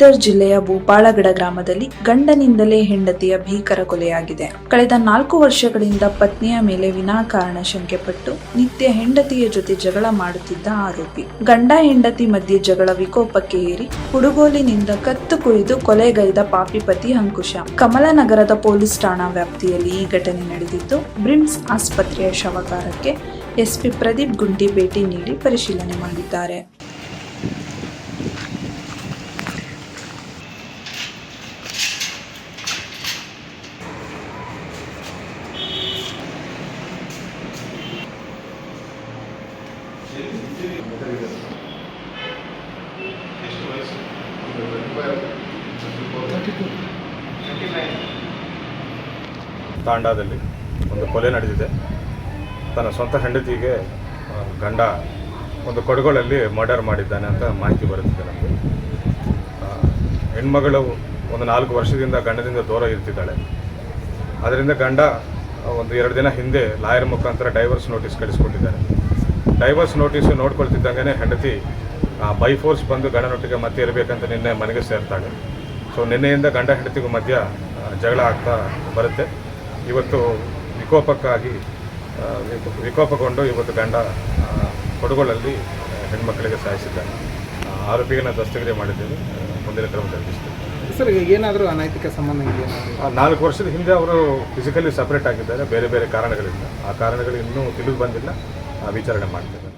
ಬೀದರ್ ಜಿಲ್ಲೆಯ ಭೂಪಾಳಗಡ ಗ್ರಾಮದಲ್ಲಿ ಗಂಡನಿಂದಲೇ ಹೆಂಡತಿಯ ಭೀಕರ ಕೊಲೆಯಾಗಿದೆ. ಕಳೆದ 4 ವರ್ಷಗಳಿಂದ ಪತ್ನಿಯ ಮೇಲೆ ವಿನಾಕಾರಣ ಶಂಕೆಪಟ್ಟು ನಿತ್ಯ ಹೆಂಡತಿಯ ಜೊತೆ ಜಗಳ ಮಾಡುತ್ತಿದ್ದ ಆರೋಪಿ. ಗಂಡ ಹೆಂಡತಿ ಮಧ್ಯೆ ಜಗಳ ವಿಕೋಪಕ್ಕೆ ಏರಿ ಕುಡುಗೋಲಿನಿಂದ ಕತ್ತು ಕುಯ್ದು ಕೊಲೆಗೈದ ಪಾಪಿಪತಿ ಅಂಕುಶ. ಕಮಲನಗರದ ಪೊಲೀಸ್ ಠಾಣಾ ವ್ಯಾಪ್ತಿಯಲ್ಲಿ ಈ ಘಟನೆ ನಡೆದಿದ್ದು, ಬ್ರಿಮ್ಸ್ ಆಸ್ಪತ್ರೆಯ ಶವಾಗಾರಕ್ಕೆ ಎಸ್ಪಿ ಪ್ರದೀಪ್ ಗುಂಡಿ ಭೇಟಿ ನೀಡಿ ಪರಿಶೀಲನೆ ಮಾಡಿದ್ದಾರೆ. ತಾಂಡಾದಲ್ಲಿ ಒಂದು ಕೊಲೆ ನಡೆದಿದೆ. ತನ್ನ ಸ್ವಂತ ಹೆಂಡತಿಗೆ ಗಂಡ ಒಂದು ಕೊಡಗುಗಳಲ್ಲಿ ಮರ್ಡರ್ ಮಾಡಿದ್ದಾನೆ ಅಂತ ಮಾಹಿತಿ ಬರುತ್ತಿದೆ ನಮಗೆ. ಹೆಣ್ಮಗಳು ಒಂದು 4 ವರ್ಷದಿಂದ ಗಂಡದಿಂದ ದೂರ ಇರ್ತಿದ್ದಾಳೆ. ಅದರಿಂದ ಗಂಡ ಒಂದು 2 ದಿನ ಹಿಂದೆ ಲಾಯರ್ ಮುಖಾಂತರ ಡೈವರ್ಸ್ ನೋಟಿಸ್ ಕಳಿಸ್ಕೊಟ್ಟಿದ್ದಾರೆ. ಡೈವರ್ಸ್ ನೋಟಿಸು ನೋಡ್ಕೊಳ್ತಿದ್ದಂಗೆ ಹೆಂಡತಿ ಬೈ ಫೋರ್ಸ್ ಬಂದು ಗಂಡನೊಟ್ಟಿಗೆ ಮತ್ತೆ ಇರಬೇಕಂತ ನಿನ್ನೆ ಮನೆಗೆ ಸೇರ್ತಾಳೆ. ಸೊ ನಿನ್ನೆಯಿಂದ ಗಂಡ ಹೆಂಡತಿಗೂ ಮಧ್ಯ ಜಗಳ ಆಗ್ತಾ ಬರುತ್ತೆ. ಇವತ್ತು ವಿಕೋಪಗೊಂಡು ಇವತ್ತು ಗಂಡ ಕೊಡಗುಗಳಲ್ಲಿ ಹೆಣ್ಮಕ್ಕಳಿಗೆ ಸಾಯಿಸಿದ್ದಾನೆ. ಆರೋಪಿಗೆ ನಾವು ದಸ್ತಗಿರಿ ಮಾಡಿದ್ದೇವೆ. ಮುಂದಿನ ಕ್ರಮ ಜರುಗಿಸ್ತೇವೆ. ಸರ್, ಏನಾದರೂ ಅನೈತಿಕ ಸಂಬಂಧ ಇದೆಯಾ? 4 ವರ್ಷದ ಹಿಂದೆ ಅವರು ಫಿಸಿಕಲಿ ಸಪ್ರೇಟ್ ಆಗಿದ್ದಾರೆ ಬೇರೆ ಬೇರೆ ಕಾರಣಗಳಿಂದ. ಆ ಕಾರಣಗಳು ಇನ್ನೂ ತಿಳಿದು ಬಂದಿಲ್ಲ. ವಿಚಾರಣೆ ಮಾಡ್ತೇವೆ.